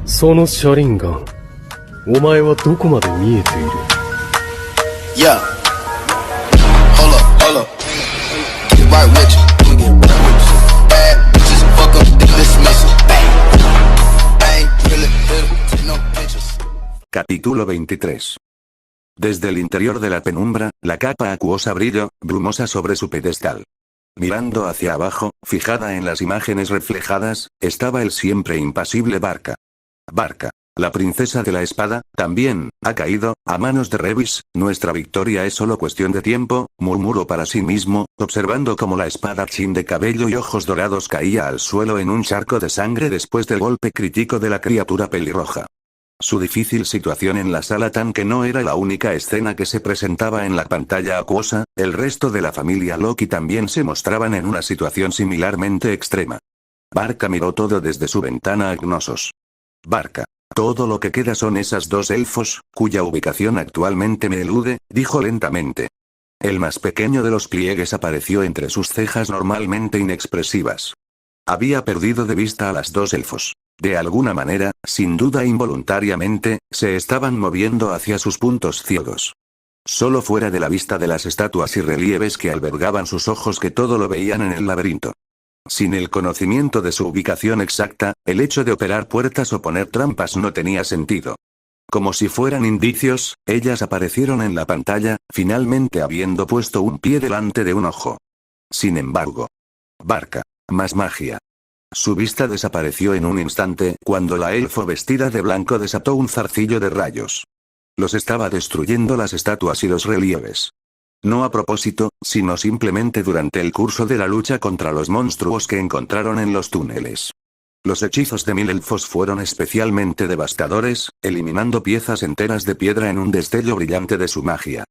その車輪ガン、お前はどこまで見えている？ Yeah. Hold up. Get right with you. Bad bitches, fuck up, they dismiss it. I ain't really take no pictures. Capítulo 23. Desde el interior de la penumbra, la capa acuosa brilló, brumosa sobre su pedestal. Mirando hacia abajo, fijada en las imágenes reflejadas, estaba el siempre impasible Barca. Barca, la princesa de la espada, también, ha caído, a manos de Revis. Nuestra victoria es solo cuestión de tiempo, murmuró para sí mismo, observando cómo la espada chin de cabello y ojos dorados caía al suelo en un charco de sangre después del golpe crítico de la criatura pelirroja. Su difícil situación en la sala tanque no era la única escena que se presentaba en la pantalla acuosa, el resto de la familia Loki también se mostraban en una situación similarmente extrema. Barca miró todo desde su ventana a Gnosos. Barca. Todo lo que queda son esas dos elfos, cuya ubicación actualmente me elude, dijo lentamente. El más pequeño de los pliegues apareció entre sus cejas normalmente inexpresivas. Había perdido de vista a las dos elfos. De alguna manera, sin duda involuntariamente, se estaban moviendo hacia sus puntos ciegos. Solo fuera de la vista de las estatuas y relieves que albergaban sus ojos que todo lo veían en el laberinto. Sin el conocimiento de su ubicación exacta, el hecho de operar puertas o poner trampas no tenía sentido. Como si fueran indicios, ellas aparecieron en la pantalla, finalmente habiendo puesto un pie delante de un ojo. Sin embargo. Barca. Más magia. Su vista desapareció en un instante, cuando la elfo vestida de blanco desató un zarcillo de rayos. Los estaba destruyendo las estatuas y los relieves. No a propósito, sino simplemente durante el curso de la lucha contra los monstruos que encontraron en los túneles. Los hechizos de 1000 elfos fueron especialmente devastadores, eliminando piezas enteras de piedra en un destello brillante de su magia.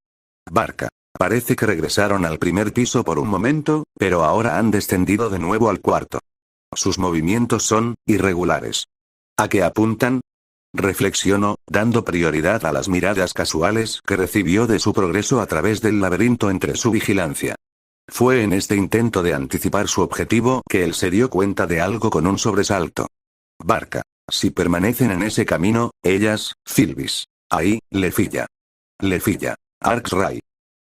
Barca. Parece que regresaron al primer piso por un momento, pero ahora han descendido de nuevo al cuarto. Sus movimientos son irregulares. ¿A qué apuntan? Reflexionó, dando prioridad a las miradas casuales que recibió de su progreso a través del laberinto entre su vigilancia. Fue en este intento de anticipar su objetivo que él se dio cuenta de algo con un sobresalto. Barca. Si permanecen en ese camino, ellas, Filvis. Ahí, Lefilla. Lefilla. Arxray.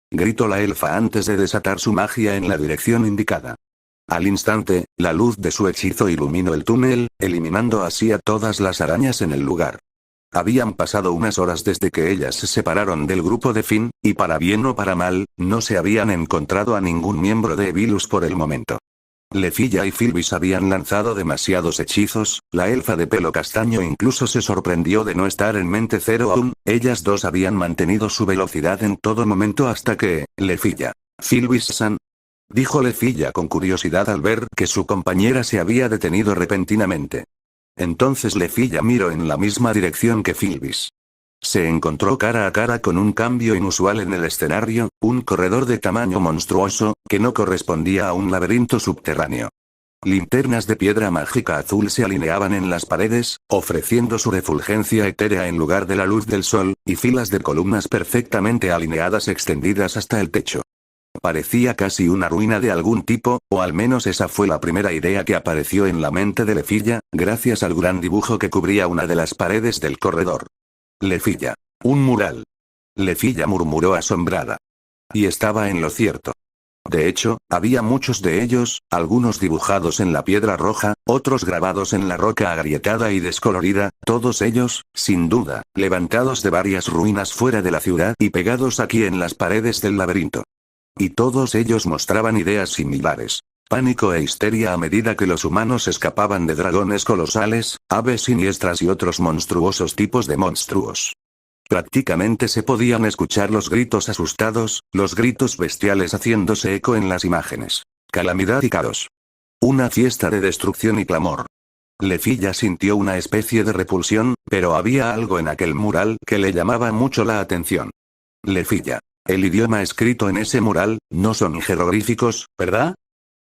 Gritó la elfa antes de desatar su magia en la dirección indicada. Al instante, la luz de su hechizo iluminó el túnel, eliminando así a todas las arañas en el lugar. Habían pasado unas horas desde que ellas se separaron del grupo de Finn, y para bien o para mal, no se habían encontrado a ningún miembro de Evilus por el momento. Lefilla y Filvis habían lanzado demasiados hechizos, la elfa de pelo castaño incluso se sorprendió de no estar en mente cero aún, ellas dos habían mantenido su velocidad en todo momento hasta que, Lefilla. Filvis-san. Dijo Lefilla con curiosidad al ver que su compañera se había detenido repentinamente. Entonces Lefilla miró en la misma dirección que Filvis. Se encontró cara a cara con un cambio inusual en el escenario, un corredor de tamaño monstruoso, que no correspondía a un laberinto subterráneo. Linternas de piedra mágica azul se alineaban en las paredes, ofreciendo su refulgencia etérea en lugar de la luz del sol, y filas de columnas perfectamente alineadas extendidas hasta el techo. Parecía casi una ruina de algún tipo, o al menos esa fue la primera idea que apareció en la mente de Lefilla, gracias al gran dibujo que cubría una de las paredes del corredor. Lefilla. Un mural. Lefilla murmuró asombrada. Y estaba en lo cierto. De hecho, había muchos de ellos, algunos dibujados en la piedra roja, otros grabados en la roca agrietada y descolorida, todos ellos, sin duda, levantados de varias ruinas fuera de la ciudad y pegados aquí en las paredes del laberinto. Y todos ellos mostraban ideas similares. Pánico e histeria a medida que los humanos escapaban de dragones colosales, aves siniestras y otros monstruosos tipos de monstruos. Prácticamente se podían escuchar los gritos asustados, los gritos bestiales haciéndose eco en las imágenes. Calamidad y caos. Una fiesta de destrucción y clamor. Lefilla sintió una especie de repulsión, pero había algo en aquel mural que le llamaba mucho la atención. Lefilla. El idioma escrito en ese mural, no son jeroglíficos, ¿verdad?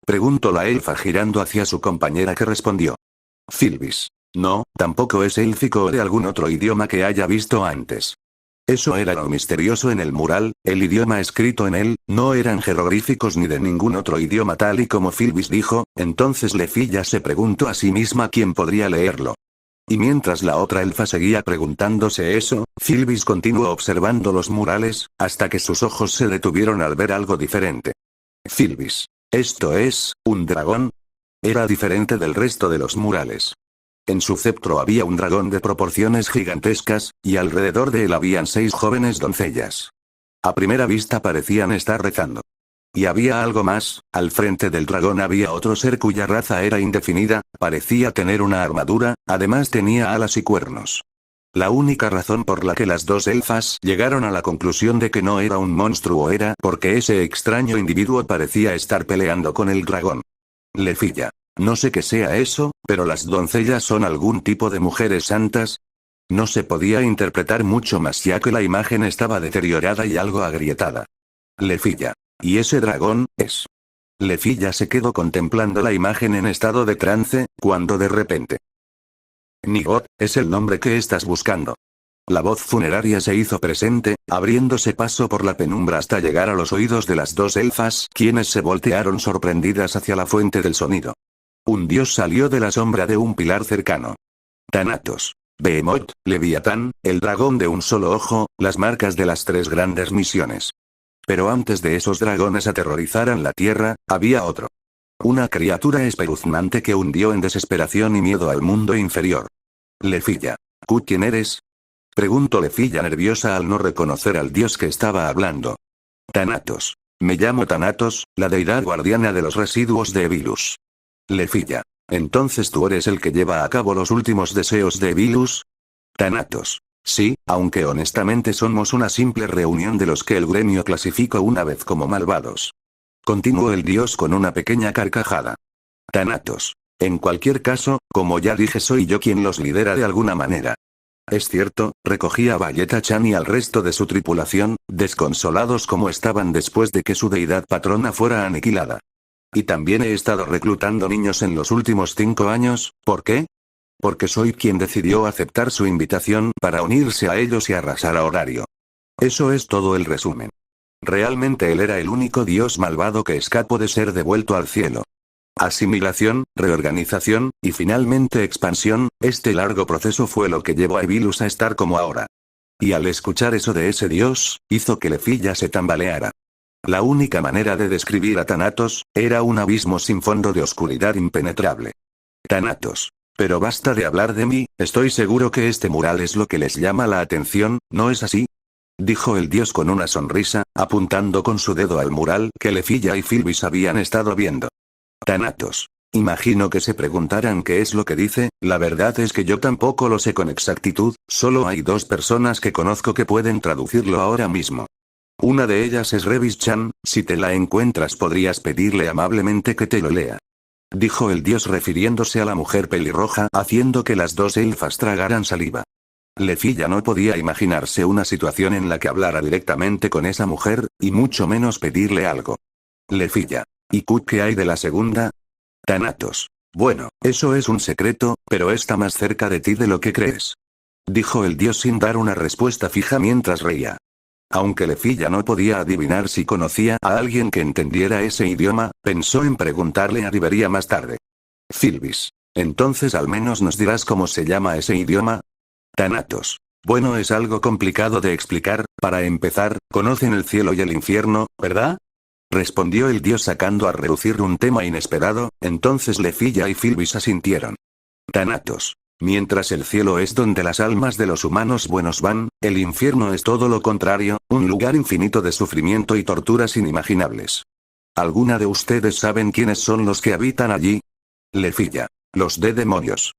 Preguntó la elfa girando hacia su compañera que respondió. Filvis. No, tampoco es élfico o de algún otro idioma que haya visto antes. Eso era lo misterioso en el mural, el idioma escrito en él, no eran jeroglíficos ni de ningún otro idioma tal y como Filvis dijo, entonces Lefilla se preguntó a sí misma quién podría leerlo. Y mientras la otra elfa seguía preguntándose eso, Sylvis continuó observando los murales, hasta que sus ojos se detuvieron al ver algo diferente. Sylvis. ¿Esto es, un dragón? Era diferente del resto de los murales. En su ceptro había un dragón de proporciones gigantescas, y alrededor de él habían 6 jóvenes doncellas. A primera vista parecían estar rezando. Y había algo más, al frente del dragón había otro ser cuya raza era indefinida, parecía tener una armadura, además tenía alas y cuernos. La única razón por la que las dos elfas llegaron a la conclusión de que no era un monstruo era porque ese extraño individuo parecía estar peleando con el dragón. Lefilla. No sé qué sea eso, pero las doncellas son algún tipo de mujeres santas. No se podía interpretar mucho más ya que la imagen estaba deteriorada y algo agrietada. Lefilla. ¿Y ese dragón, es? Lefilla se quedó contemplando la imagen en estado de trance, cuando de repente. Nigot, es el nombre que estás buscando. La voz funeraria se hizo presente, abriéndose paso por la penumbra hasta llegar a los oídos de las dos elfas, quienes se voltearon sorprendidas hacia la fuente del sonido. Un dios salió de la sombra de un pilar cercano. Thanatos. Behemoth, Leviatán, el dragón de un solo ojo, las marcas de las 3 grandes misiones. Pero antes de esos dragones aterrorizaran la tierra, había otro. Una criatura espeluznante que hundió en desesperación y miedo al mundo inferior. Lefilla. ¿Tú quién eres? Preguntó Lefilla nerviosa al no reconocer al dios que estaba hablando. Thanatos. Me llamo Thanatos, la deidad guardiana de los residuos de Evilus. Lefilla. ¿Entonces tú eres el que lleva a cabo los últimos deseos de Evilus? Thanatos. Sí, aunque honestamente somos una simple reunión de los que el gremio clasificó una vez como malvados. Continuó el dios con una pequeña carcajada. Thanatos. En cualquier caso, como ya dije, soy yo quien los lidera de alguna manera. Es cierto, recogí a Bayeta-chan y al resto de su tripulación, desconsolados como estaban después de que su deidad patrona fuera aniquilada. Y también he estado reclutando niños en los últimos 5 años, ¿por qué? Porque soy quien decidió aceptar su invitación para unirse a ellos y arrasar a Horario. Eso es todo el resumen. Realmente él era el único dios malvado que escapó de ser devuelto al cielo. Asimilación, reorganización, y finalmente expansión, este largo proceso fue lo que llevó a Evilus a estar como ahora. Y al escuchar eso de ese dios, hizo que Lefilla se tambaleara. La única manera de describir a Thanatos, era un abismo sin fondo de oscuridad impenetrable. Thanatos. Pero basta de hablar de mí, estoy seguro que este mural es lo que les llama la atención, ¿no es así? Dijo el dios con una sonrisa, apuntando con su dedo al mural que Lefilla y Sylvis habían estado viendo. Thanatos. Imagino que se preguntarán qué es lo que dice, la verdad es que yo tampoco lo sé con exactitud, solo hay 2 personas que conozco que pueden traducirlo ahora mismo. Una de ellas es Revis-chan, si te la encuentras podrías pedirle amablemente que te lo lea. Dijo el dios refiriéndose a la mujer pelirroja, haciendo que las 2 elfas tragaran saliva. Lefilla no podía imaginarse una situación en la que hablara directamente con esa mujer, y mucho menos pedirle algo. Lefilla. ¿Y qué hay de la segunda? Thanatos. Bueno, eso es un secreto, pero está más cerca de ti de lo que crees. Dijo el dios sin dar una respuesta fija mientras reía. Aunque Lefilla no podía adivinar si conocía a alguien que entendiera ese idioma, pensó en preguntarle a Rivería más tarde. Sylvis. Entonces al menos nos dirás cómo se llama ese idioma. Thanatos. Bueno, es algo complicado de explicar, para empezar, conocen el cielo y el infierno, ¿verdad? Respondió el dios sacando a relucir un tema inesperado, entonces Lefilla y Sylvis asintieron. Thanatos. Mientras el cielo es donde las almas de los humanos buenos van, el infierno es todo lo contrario, un lugar infinito de sufrimiento y torturas inimaginables. ¿Alguna de ustedes saben quiénes son los que habitan allí? Lefilla. Los de demonios.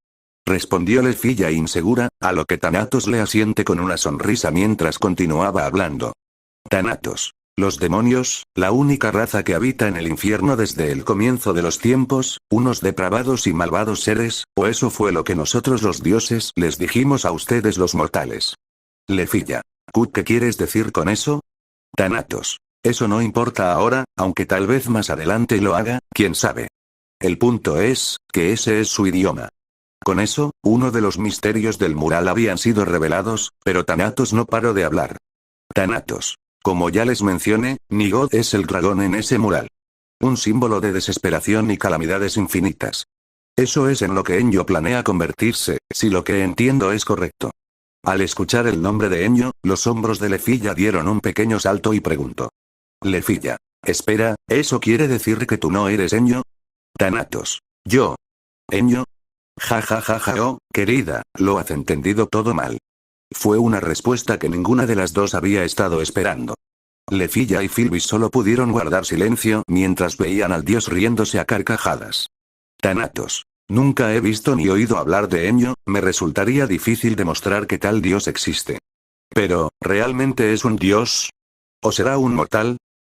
Respondió Lefilla insegura, a lo que Thanatos le asiente con una sonrisa mientras continuaba hablando. Thanatos. Los demonios, la única raza que habita en el infierno desde el comienzo de los tiempos, unos depravados y malvados seres, o eso fue lo que nosotros los dioses les dijimos a ustedes los mortales. Lefilla. ¿Qué quieres decir con eso? Thanatos. Eso no importa ahora, aunque tal vez más adelante lo haga, quién sabe. El punto es, que ese es su idioma. Con eso, uno de los misterios del mural habían sido revelados, pero Thanatos no paró de hablar. Thanatos. Como ya les mencioné, Nigot es el dragón en ese mural. Un símbolo de desesperación y calamidades infinitas. Eso es en lo que Enyo planea convertirse, si lo que entiendo es correcto. Al escuchar el nombre de Enyo, los hombros de Lefilla dieron un pequeño salto y preguntó. Lefilla. Espera, ¿eso quiere decir que tú no eres Enyo? Thanatos. Yo. Enyo. Ja ja ja ja, oh, querida, lo has entendido todo mal. Fue una respuesta que ninguna de las dos había estado esperando. Lefilla y Filbis solo pudieron guardar silencio mientras veían al dios riéndose a carcajadas. Thanatos. Nunca he visto ni oído hablar de Enyo, me resultaría difícil demostrar que tal dios existe. Pero, ¿realmente es un dios? ¿O será un mortal?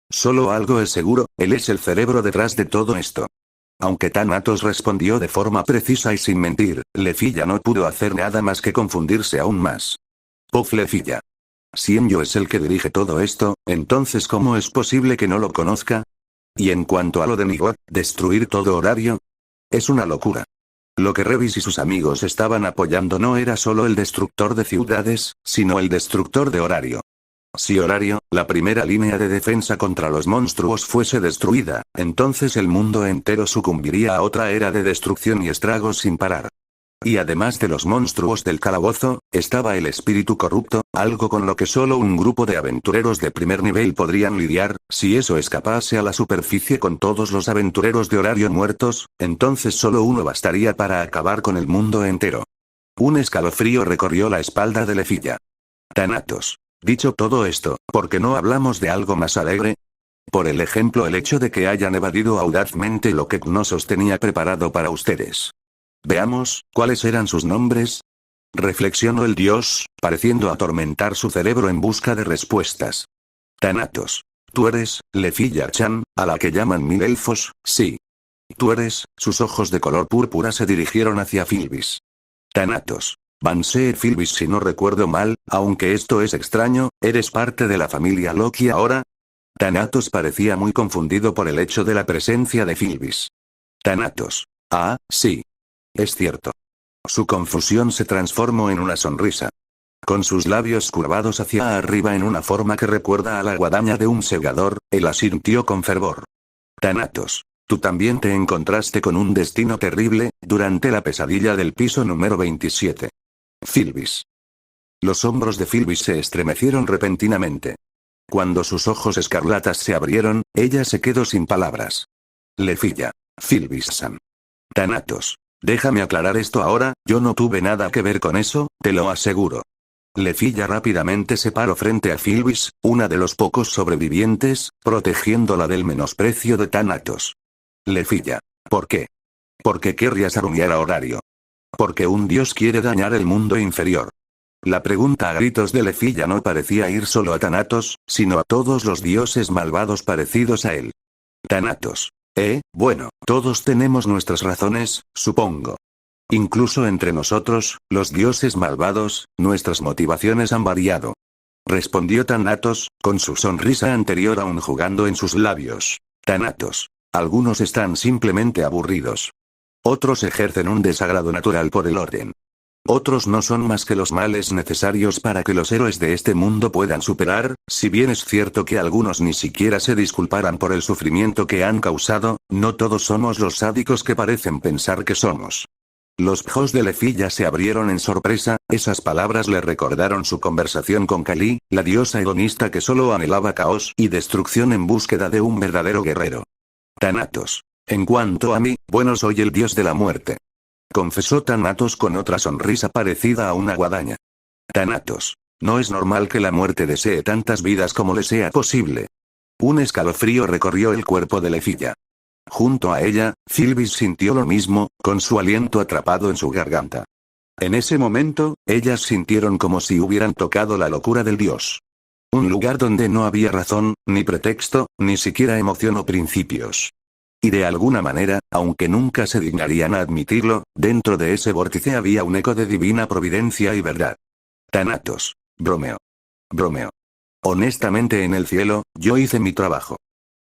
Solo algo es seguro, él es el cerebro detrás de todo esto. Aunque Thanatos respondió de forma precisa y sin mentir, Lefilla no pudo hacer nada más que confundirse aún más. Puff Lefilla. Si Enyo es el que dirige todo esto, entonces ¿cómo es posible que no lo conozca? Y en cuanto a lo de Nigot, destruir todo horario, es una locura. Lo que Revis y sus amigos estaban apoyando no era solo el destructor de ciudades, sino el destructor de horario. Si horario, la primera línea de defensa contra los monstruos fuese destruida, entonces el mundo entero sucumbiría a otra era de destrucción y estragos sin parar. Y además de los monstruos del calabozo, estaba el espíritu corrupto, algo con lo que solo un grupo de aventureros de primer nivel podrían lidiar. Si eso escapase a la superficie con todos los aventureros de horario muertos, entonces solo uno bastaría para acabar con el mundo entero. Un escalofrío recorrió la espalda de Lefilla. Thanatos. Dicho todo esto, ¿por qué no hablamos de algo más alegre? Por el ejemplo, el hecho de que hayan evadido audazmente lo que Knossos tenía preparado para ustedes. Veamos, ¿cuáles eran sus nombres? Reflexionó el dios, pareciendo atormentar su cerebro en busca de respuestas. Thanatos. Tú eres, Lefilla-chan, a la que llaman mil elfos, sí. Tú eres, sus ojos de color púrpura se dirigieron hacia Filbis. Thanatos. Banse Filbis, si no recuerdo mal, aunque esto es extraño, ¿eres parte de la familia Loki ahora? Thanatos parecía muy confundido por el hecho de la presencia de Filbis. Thanatos. Ah, sí. Es cierto. Su confusión se transformó en una sonrisa. Con sus labios curvados hacia arriba en una forma que recuerda a la guadaña de un segador, él asintió con fervor. Thanatos. Tú también te encontraste con un destino terrible, durante la pesadilla del piso número 27. Filbis. Los hombros de Filbis se estremecieron repentinamente. Cuando sus ojos escarlatas se abrieron, ella se quedó sin palabras. Lefilla. Filbis-san. Thanatos. Déjame aclarar esto ahora, yo no tuve nada que ver con eso, te lo aseguro. Lefilla rápidamente se paró frente a Filbis, una de los pocos sobrevivientes, protegiéndola del menosprecio de Thanatos. Lefilla. ¿Por qué? ¿Por qué querrías arruinar a horario? Porque un dios quiere dañar el mundo inferior. La pregunta a gritos de Lefilla no parecía ir solo a Thanatos, sino a todos los dioses malvados parecidos a él. Thanatos. Bueno, todos tenemos nuestras razones, supongo. Incluso entre nosotros, los dioses malvados, nuestras motivaciones han variado. Respondió Thanatos, con su sonrisa anterior aún jugando en sus labios. Thanatos. Algunos están simplemente aburridos. Otros ejercen un desagrado natural por el orden. Otros no son más que los males necesarios para que los héroes de este mundo puedan superar, si bien es cierto que algunos ni siquiera se disculparan por el sufrimiento que han causado, no todos somos los sádicos que parecen pensar que somos. Los ojos de Lefilla se abrieron en sorpresa, esas palabras le recordaron su conversación con Kali, la diosa hedonista que solo anhelaba caos y destrucción en búsqueda de un verdadero guerrero. Thanatos. En cuanto a mí, bueno, soy el dios de la muerte. Confesó Thanatos con otra sonrisa parecida a una guadaña. Thanatos. No es normal que la muerte desee tantas vidas como le sea posible. Un escalofrío recorrió el cuerpo de Lefilla. Junto a ella, Filbis sintió lo mismo, con su aliento atrapado en su garganta. En ese momento, ellas sintieron como si hubieran tocado la locura del dios. Un lugar donde no había razón, ni pretexto, ni siquiera emoción o principios. Y de alguna manera, aunque nunca se dignarían a admitirlo, dentro de ese vórtice había un eco de divina providencia y verdad. Thanatos. Bromeo. Bromeo. Honestamente, en el cielo, yo hice mi trabajo.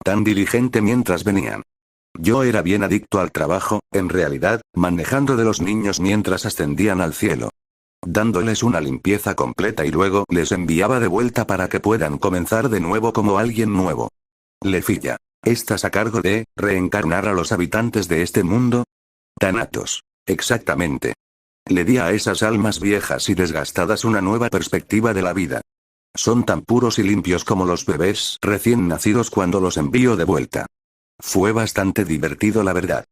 Tan diligente mientras venían. Yo era bien adicto al trabajo, en realidad, manejando de los niños mientras ascendían al cielo. Dándoles una limpieza completa y luego les enviaba de vuelta para que puedan comenzar de nuevo como alguien nuevo. Lefilla. ¿Estás a cargo de reencarnar a los habitantes de este mundo? Thanatos. Exactamente. Le di a esas almas viejas y desgastadas una nueva perspectiva de la vida. Son tan puros y limpios como los bebés recién nacidos cuando los envío de vuelta. Fue bastante divertido, la verdad.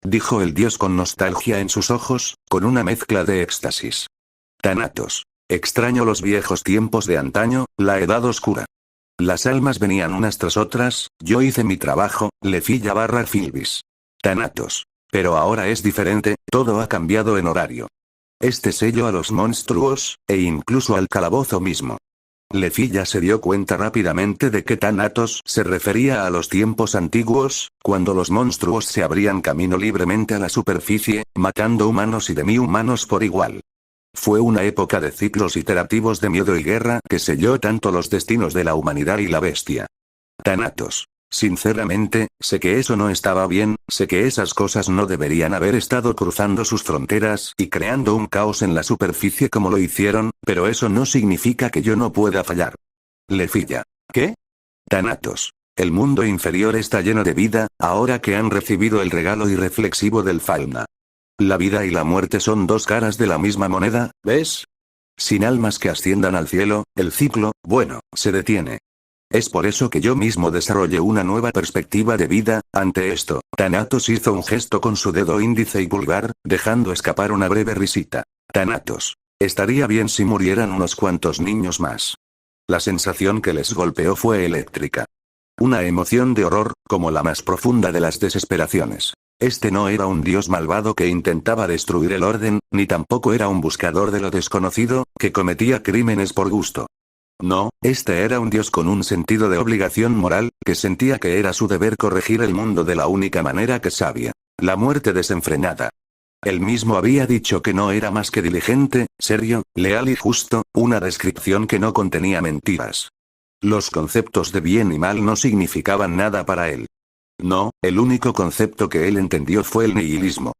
Dijo el dios con nostalgia en sus ojos, con una mezcla de éxtasis. Thanatos. Extraño los viejos tiempos de antaño, la edad oscura. Las almas venían unas tras otras, yo hice mi trabajo, Lefilla/Filvis. Thanatos. Pero ahora es diferente, todo ha cambiado en horario. Este sello a los monstruos, e incluso al calabozo mismo. Lefilla se dio cuenta rápidamente de que Thanatos se refería a los tiempos antiguos, cuando los monstruos se abrían camino libremente a la superficie, matando humanos y demi-humanos por igual. Fue una época de ciclos iterativos de miedo y guerra que selló tanto los destinos de la humanidad y la bestia. Thanatos. Sinceramente, sé que eso no estaba bien, sé que esas cosas no deberían haber estado cruzando sus fronteras y creando un caos en la superficie como lo hicieron, pero eso no significa que yo no pueda fallar. Lefilla. ¿Qué? Thanatos. El mundo inferior está lleno de vida, ahora que han recibido el regalo irreflexivo del Fauna. La vida y la muerte son dos caras de la misma moneda, ¿ves? Sin almas que asciendan al cielo, el ciclo, bueno, se detiene. Es por eso que yo mismo desarrollé una nueva perspectiva de vida. Ante esto, Thanatos hizo un gesto con su dedo índice y pulgar, dejando escapar una breve risita. Thanatos. Estaría bien si murieran unos cuantos niños más. La sensación que les golpeó fue eléctrica. Una emoción de horror, como la más profunda de las desesperaciones. Este no era un dios malvado que intentaba destruir el orden, ni tampoco era un buscador de lo desconocido, que cometía crímenes por gusto. No, este era un dios con un sentido de obligación moral, que sentía que era su deber corregir el mundo de la única manera que sabía. La muerte desenfrenada. Él mismo había dicho que no era más que diligente, serio, leal y justo, una descripción que no contenía mentiras. Los conceptos de bien y mal no significaban nada para él. No, el único concepto que él entendió fue el nihilismo.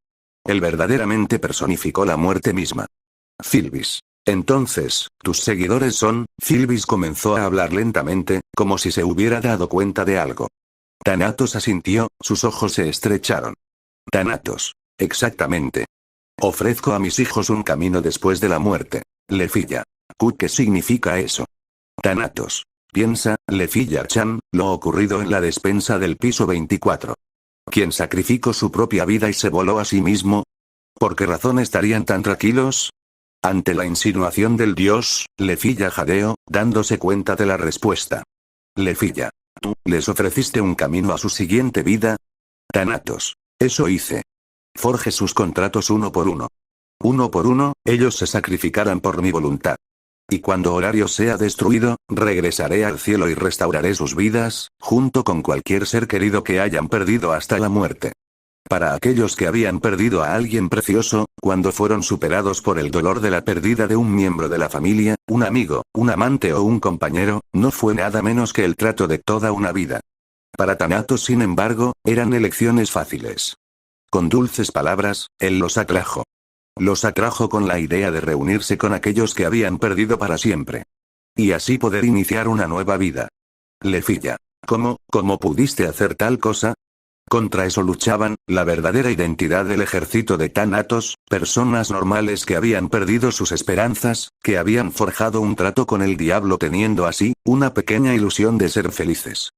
Él verdaderamente personificó la muerte misma. Filvis. Entonces, tus seguidores son. Filvis comenzó a hablar lentamente, como si se hubiera dado cuenta de algo. Thanatos asintió, sus ojos se estrecharon. Thanatos. Exactamente. Ofrezco a mis hijos un camino después de la muerte. Lefilla. ¿Qué significa eso? Thanatos. Piensa, Lefilla-chan, lo ocurrido en la despensa del piso 24. ¿Quién sacrificó su propia vida y se voló a sí mismo? ¿Por qué razón estarían tan tranquilos? Ante la insinuación del dios, Lefilla jadeó, dándose cuenta de la respuesta. Lefilla. ¿Tú les ofreciste un camino a su siguiente vida? Thanatos. Eso hice. Forjé sus contratos uno por uno. Uno por uno, ellos se sacrificarán por mi voluntad. Y cuando Horario sea destruido, regresaré al cielo y restauraré sus vidas, junto con cualquier ser querido que hayan perdido hasta la muerte. Para aquellos que habían perdido a alguien precioso, cuando fueron superados por el dolor de la pérdida de un miembro de la familia, un amigo, un amante o un compañero, no fue nada menos que el trato de toda una vida. Para Thanatos, sin embargo, eran elecciones fáciles. Con dulces palabras, él los atrajo. Los atrajo con la idea de reunirse con aquellos que habían perdido para siempre. Y así poder iniciar una nueva vida. Lefilla. ¿Cómo pudiste hacer tal cosa? Contra eso luchaban, la verdadera identidad del ejército de Thanatos, personas normales que habían perdido sus esperanzas, que habían forjado un trato con el diablo teniendo así, una pequeña ilusión de ser felices.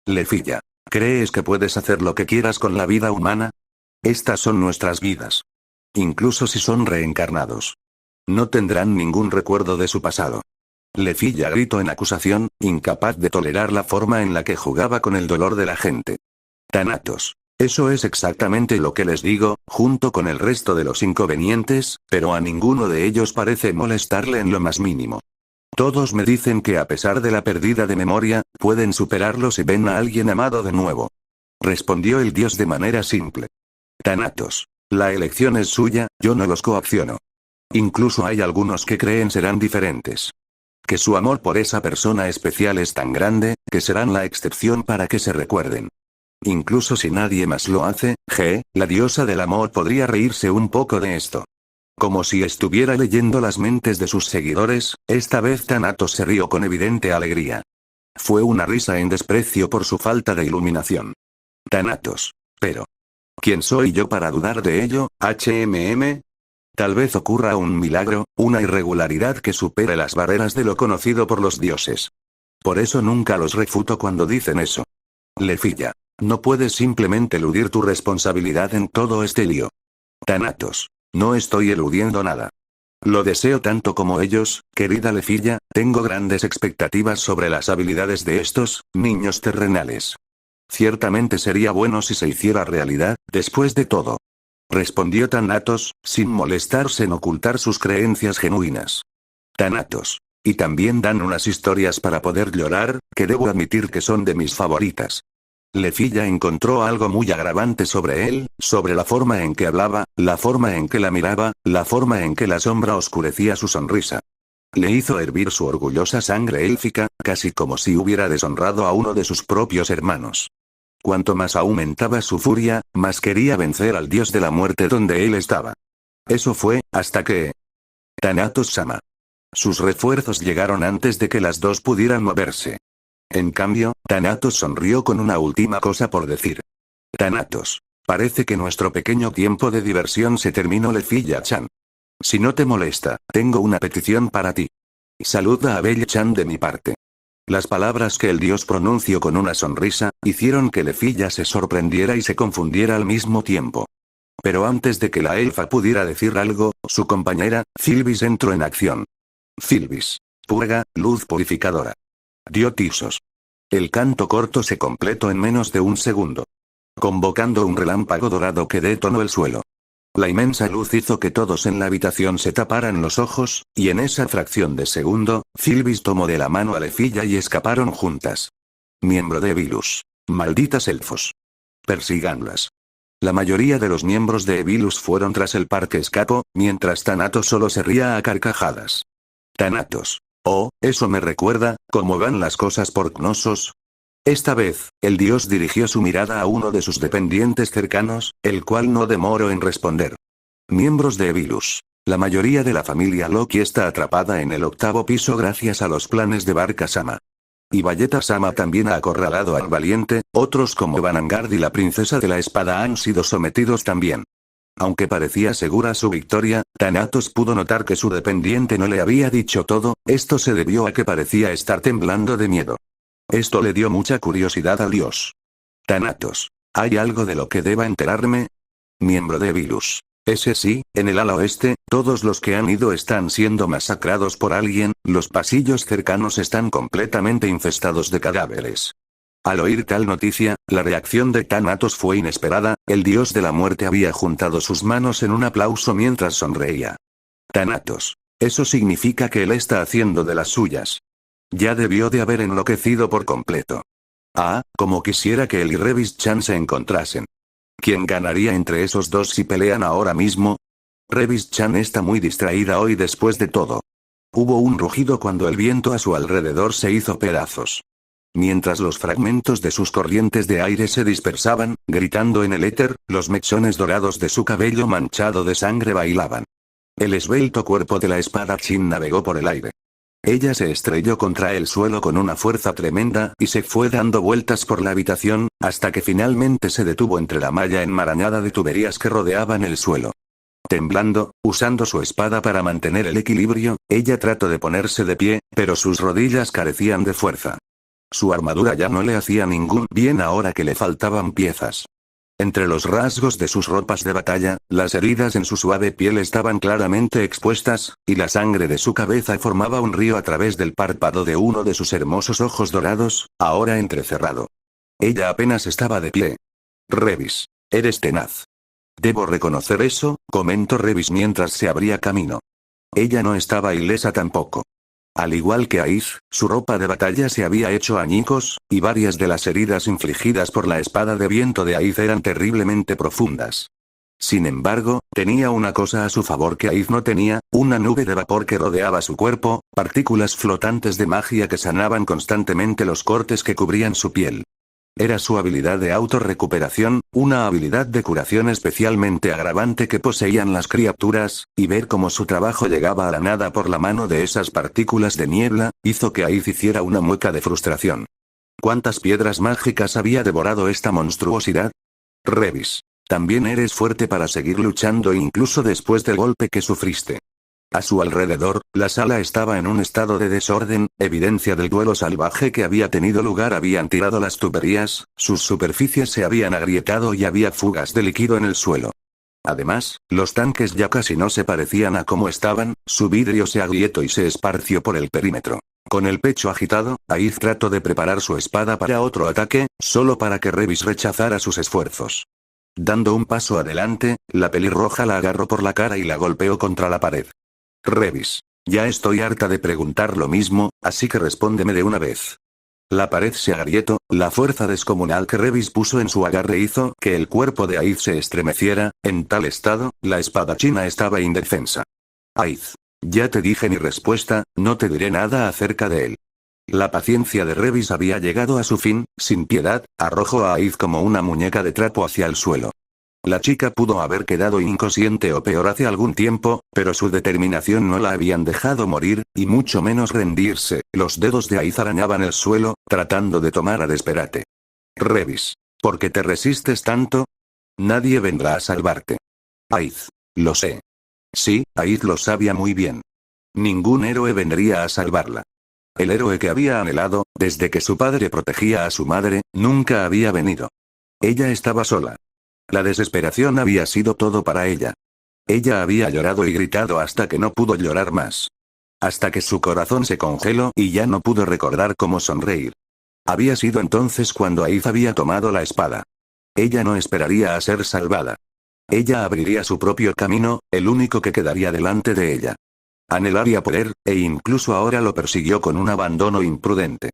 Lefilla. ¿Crees que puedes hacer lo que quieras con la vida humana? Estas son nuestras vidas. Incluso si son reencarnados. No tendrán ningún recuerdo de su pasado. Lefilla gritó en acusación, incapaz de tolerar la forma en la que jugaba con el dolor de la gente. Thanatos. Eso es exactamente lo que les digo, junto con el resto de los inconvenientes, pero a ninguno de ellos parece molestarle en lo más mínimo. Todos me dicen que a pesar de la pérdida de memoria, pueden superarlo si ven a alguien amado de nuevo. Respondió el dios de manera simple. Thanatos. La elección es suya, yo no los coacciono. Incluso hay algunos que creen serán diferentes. Que su amor por esa persona especial es tan grande, que serán la excepción para que se recuerden. Incluso si nadie más lo hace, la diosa del amor podría reírse un poco de esto. Como si estuviera leyendo las mentes de sus seguidores, esta vez Thanatos se rió con evidente alegría. Fue una risa en desprecio por su falta de iluminación. Thanatos. Pero. ¿Quién soy yo para dudar de ello, HMM? Tal vez ocurra un milagro, una irregularidad que supere las barreras de lo conocido por los dioses. Por eso nunca los refuto cuando dicen eso. Lefilla. No puedes simplemente eludir tu responsabilidad en todo este lío. Thanatos. No estoy eludiendo nada. Lo deseo tanto como ellos, querida Lefilla, tengo grandes expectativas sobre las habilidades de estos niños terrenales. Ciertamente sería bueno si se hiciera realidad, después de todo. Respondió Thanatos, sin molestarse en ocultar sus creencias genuinas. Thanatos. Y también dan unas historias para poder llorar, que debo admitir que son de mis favoritas. Lefilla encontró algo muy agravante sobre él, sobre la forma en que hablaba, la forma en que la miraba, la forma en que la sombra oscurecía su sonrisa. Le hizo hervir su orgullosa sangre élfica, casi como si hubiera deshonrado a uno de sus propios hermanos. Cuanto más aumentaba su furia, más quería vencer al dios de la muerte donde él estaba. Eso fue, hasta que... Thanatos-sama. Sus refuerzos llegaron antes de que las dos pudieran moverse. En cambio, Thanatos sonrió con una última cosa por decir. Thanatos. Parece que nuestro pequeño tiempo de diversión se terminó, Lefilla-chan. Si no te molesta, tengo una petición para ti. Saluda a Belle-chan de mi parte. Las palabras que el dios pronunció con una sonrisa, hicieron que Lefilla se sorprendiera y se confundiera al mismo tiempo. Pero antes de que la elfa pudiera decir algo, su compañera, Filvis, entró en acción. Filvis. Purga, luz purificadora. Dio tisos. El canto corto se completó en menos de un segundo, convocando un relámpago dorado que detonó el suelo. La inmensa luz hizo que todos en la habitación se taparan los ojos, y en esa fracción de segundo, Filvis tomó de la mano a Lefilla y escaparon juntas. Miembro de Evilus. Malditas elfos. Persíganlas. La mayoría de los miembros de Evilus fueron tras el par que escapó, mientras Thanatos solo se ría a carcajadas. Thanatos. Oh, eso me recuerda, ¿cómo van las cosas por Knossos? Esta vez, el dios dirigió su mirada a uno de sus dependientes cercanos, el cual no demoró en responder. Miembros de Evilus. La mayoría de la familia Loki está atrapada en el 8º piso gracias a los planes de Barka-sama. Y Valletta-sama también ha acorralado al valiente, otros como Vanguard y la princesa de la espada han sido sometidos también. Aunque parecía segura su victoria, Thanatos pudo notar que su dependiente no le había dicho todo, esto se debió a que parecía estar temblando de miedo. Esto le dio mucha curiosidad al dios. Thanatos. ¿Hay algo de lo que deba enterarme? Miembro de Evilus. Ese sí, en el ala oeste, todos los que han ido están siendo masacrados por alguien, los pasillos cercanos están completamente infestados de cadáveres. Al oír tal noticia, la reacción de Thanatos fue inesperada, el dios de la muerte había juntado sus manos en un aplauso mientras sonreía. Thanatos. Eso significa que él está haciendo de las suyas. Ya debió de haber enloquecido por completo. Ah, como quisiera que él y Revis-chan se encontrasen. ¿Quién ganaría entre esos dos si pelean ahora mismo? Revis-chan está muy distraída hoy después de todo. Hubo un rugido cuando el viento a su alrededor se hizo pedazos. Mientras los fragmentos de sus corrientes de aire se dispersaban, gritando en el éter, los mechones dorados de su cabello manchado de sangre bailaban. El esbelto cuerpo de la espadachín navegó por el aire. Ella se estrelló contra el suelo con una fuerza tremenda y se fue dando vueltas por la habitación, hasta que finalmente se detuvo entre la malla enmarañada de tuberías que rodeaban el suelo. Temblando, usando su espada para mantener el equilibrio, ella trató de ponerse de pie, pero sus rodillas carecían de fuerza. Su armadura ya no le hacía ningún bien ahora que le faltaban piezas. Entre los rasgos de sus ropas de batalla, las heridas en su suave piel estaban claramente expuestas, y la sangre de su cabeza formaba un río a través del párpado de uno de sus hermosos ojos dorados, ahora entrecerrado. Ella apenas estaba de pie. Revis. Eres tenaz. Debo reconocer eso, comentó Revis mientras se abría camino. Ella no estaba ilesa tampoco. Al igual que Aiz, su ropa de batalla se había hecho añicos, y varias de las heridas infligidas por la espada de viento de Aiz eran terriblemente profundas. Sin embargo, tenía una cosa a su favor que Aiz no tenía, una nube de vapor que rodeaba su cuerpo, partículas flotantes de magia que sanaban constantemente los cortes que cubrían su piel. Era su habilidad de autorrecuperación, una habilidad de curación especialmente agravante que poseían las criaturas, y ver cómo su trabajo llegaba a la nada por la mano de esas partículas de niebla, hizo que Aiz hiciera una mueca de frustración. ¿Cuántas piedras mágicas había devorado esta monstruosidad? Revis. También eres fuerte para seguir luchando incluso después del golpe que sufriste. A su alrededor, la sala estaba en un estado de desorden, evidencia del duelo salvaje que había tenido lugar. Habían tirado las tuberías, sus superficies se habían agrietado y había fugas de líquido en el suelo. Además, los tanques ya casi no se parecían a como estaban, su vidrio se agrietó y se esparció por el perímetro. Con el pecho agitado, Aiz trató de preparar su espada para otro ataque, solo para que Revis rechazara sus esfuerzos. Dando un paso adelante, la pelirroja la agarró por la cara y la golpeó contra la pared. Revis. Ya estoy harta de preguntar lo mismo, así que respóndeme de una vez. La pared se agrietó, la fuerza descomunal que Revis puso en su agarre hizo que el cuerpo de Aiz se estremeciera. En tal estado, la espadachina estaba indefensa. Aiz. Ya te dije mi respuesta, no te diré nada acerca de él. La paciencia de Revis había llegado a su fin, sin piedad, arrojó a Aiz como una muñeca de trapo hacia el suelo. La chica pudo haber quedado inconsciente o peor hace algún tiempo, pero su determinación no la habían dejado morir, y mucho menos rendirse. Los dedos de Aiz arañaban el suelo, tratando de tomar a Desperate. Revis. ¿Por qué te resistes tanto? Nadie vendrá a salvarte. Aiz. Lo sé. Sí, Aiz lo sabía muy bien. Ningún héroe vendría a salvarla. El héroe que había anhelado, desde que su padre protegía a su madre, nunca había venido. Ella estaba sola. La desesperación había sido todo para ella. Ella había llorado y gritado hasta que no pudo llorar más. Hasta que su corazón se congeló y ya no pudo recordar cómo sonreír. Había sido entonces cuando Aiz había tomado la espada. Ella no esperaría a ser salvada. Ella abriría su propio camino, el único que quedaría delante de ella. Anhelaría poder, e incluso ahora lo persiguió con un abandono imprudente.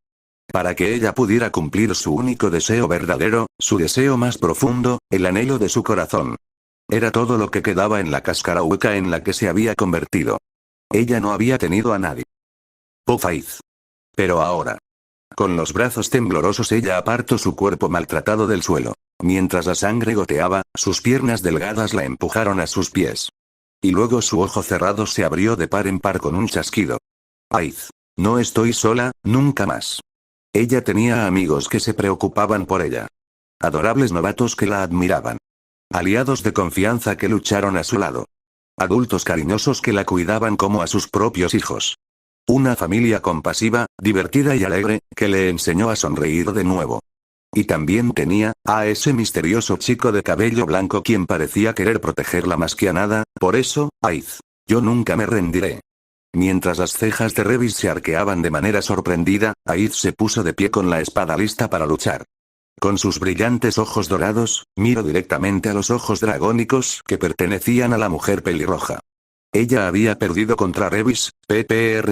Para que ella pudiera cumplir su único deseo verdadero, su deseo más profundo, el anhelo de su corazón. Era todo lo que quedaba en la cáscara hueca en la que se había convertido. Ella no había tenido a nadie. Oh Aiz. Pero ahora. Con los brazos temblorosos ella apartó su cuerpo maltratado del suelo. Mientras la sangre goteaba, sus piernas delgadas la empujaron a sus pies. Y luego su ojo cerrado se abrió de par en par con un chasquido. Aiz. No estoy sola, nunca más. Ella tenía amigos que se preocupaban por ella. Adorables novatos que la admiraban. Aliados de confianza que lucharon a su lado. Adultos cariñosos que la cuidaban como a sus propios hijos. Una familia compasiva, divertida y alegre, que le enseñó a sonreír de nuevo. Y también tenía a ese misterioso chico de cabello blanco quien parecía querer protegerla más que a nada. Por eso, Aiz. Yo nunca me rendiré. Mientras las cejas de Revis se arqueaban de manera sorprendida, Aiz se puso de pie con la espada lista para luchar. Con sus brillantes ojos dorados, miró directamente a los ojos dragónicos que pertenecían a la mujer pelirroja. Ella había perdido contra Revis,